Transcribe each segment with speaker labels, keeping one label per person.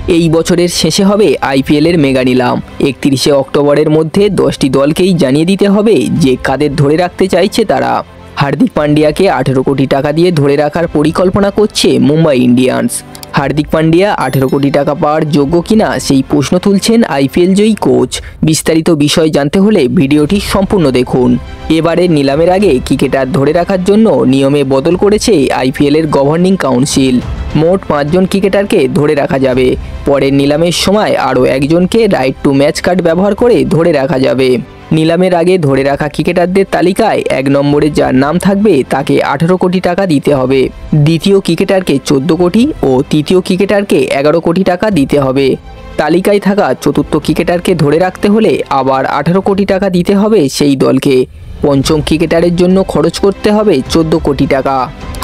Speaker 1: এই বছরের শেষে হবে আইপিএলের মেগা নিলাম। 31শে অক্টোবরের মধ্যে 10টি দলকেই জানিয়ে দিতে হবে যে কাদের ধরে রাখতে চাইছে তারা। হার্দিক পান্ডিয়াকে 18 কোটি টাকা দিয়ে ধরে রাখার পরিকল্পনা করছে মুম্বাই ইন্ডিয়ান্স। হার্দিক পান্ডিয়া 18 কোটি টাকা পাওয়ার যোগ্য কিনা সেই প্রশ্ন তুলছেন আইপিএল জয়ী কোচ। বিস্তারিত বিষয় জানতে হলে ভিডিওটি সম্পূর্ণ দেখুন। এবারের নিলামের আগে ক্রিকেটার ধরে রাখার জন্য নিয়মে বদল করেছে আইপিএলের গভর্নিং কাউন্সিল। মোট 5 জন ক্রিকেটারকে ধরে রাখা যাবে। পরের নিলামের সময় আরও একজনকে রাইট টু ম্যাচ কার্ড ব্যবহার করে ধরে রাখা যাবে। নিলামের আগে ধরে রাখা ক্রিকেটারদের তালিকায় 1 নম্বরে যার নাম থাকবে তাকে 18 কোটি টাকা দিতে হবে। দ্বিতীয় ক্রিকেটারকে 14 কোটি ও তৃতীয় ক্রিকেটারকে 11 কোটি টাকা দিতে হবে। তালিকায় থাকা চতুর্থ ক্রিকেটারকে ধরে রাখতে হলে আবার 18 কোটি টাকা দিতে হবে সেই দলকে। পঞ্চম ক্রিকেটারের জন্য খরচ করতে হবে 14 কোটি টাকা।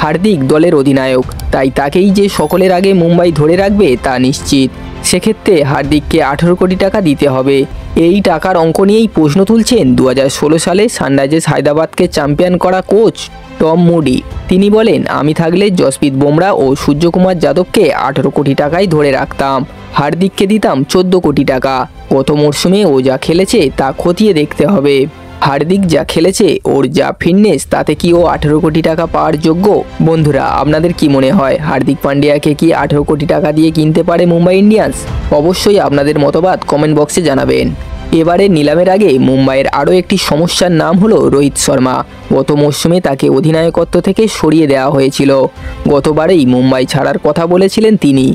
Speaker 1: হার্দিক দলের অধিনায়ক, তাই তাকেই যে সকলের আগে মুম্বাই ধরে রাখবে তা নিশ্চিত। সেক্ষেত্রে হার্দিককে 18 কোটি টাকা দিতে হবে। এই টাকার অঙ্ক নিয়েই প্রশ্ন তুলছেন 2016 সালে সানরাইজার্স হায়দ্রাবাদকে চ্যাম্পিয়ন করা কোচ টম মুডি। তিনি বলেন, আমি থাকলে জসপ্রীত বুমরা ও সূর্যকুমার যাদবকে 18 কোটি টাকায় ধরে রাখতাম, হার্দিককে দিতাম 14 কোটি টাকা। গত মরশুমে ও যা খেলেছে তা খতিয়ে দেখতে হবে। হার্দিক যা খেলেছে, ওর যা ফিটনেস, তাতে কি ও 18 কোটি টাকা পাওয়ার যোগ্য? বন্ধুরা, আপনাদের কি মনে হয়, হার্দিক পান্ডিয়াকে কি 18 কোটি টাকা দিয়ে কিনতে পারে মুম্বাই ইন্ডিয়ান্স? অবশ্যই আপনাদের মতবাদ কমেন্ট বক্সে জানাবেন। এবারে নিলামের আগে মুম্বাইয়ের আরও একটি সমস্যার নাম হলো রোহিত শর্মা। গত মরশুমে তাকে অধিনায়কত্ব থেকে সরিয়ে দেওয়া হয়েছিল। গতবারেই মুম্বাই ছাড়ার কথা বলেছিলেন তিনি।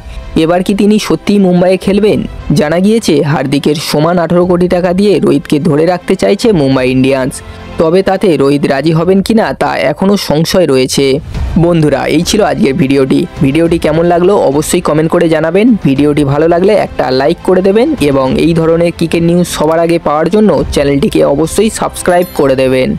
Speaker 1: এবার কি তিনি সত্যিই মুম্বাইয়ে খেলবেন? জানা গিয়েছে হার্দিকের সমান 18 কোটি টাকা দিয়ে রোহিতকে ধরে রাখতে চাইছে মুম্বাই ইন্ডিয়ান্স। তবে তাতে রোহিত রাজি হবেন কিনা তা এখনও সংশয় রয়েছে। বন্ধুরা, এই ছিল আজকের ভিডিওটি কেমন লাগলো অবশ্যই কমেন্ট করে জানাবেন। ভিডিওটি ভালো লাগলে একটা লাইক করে দেবেন এবং এই ধরনের ক্রিকেট নিউজ সবার আগে পাওয়ার জন্য চ্যানেলটিকে অবশ্যই সাবস্ক্রাইব করে দেবেন।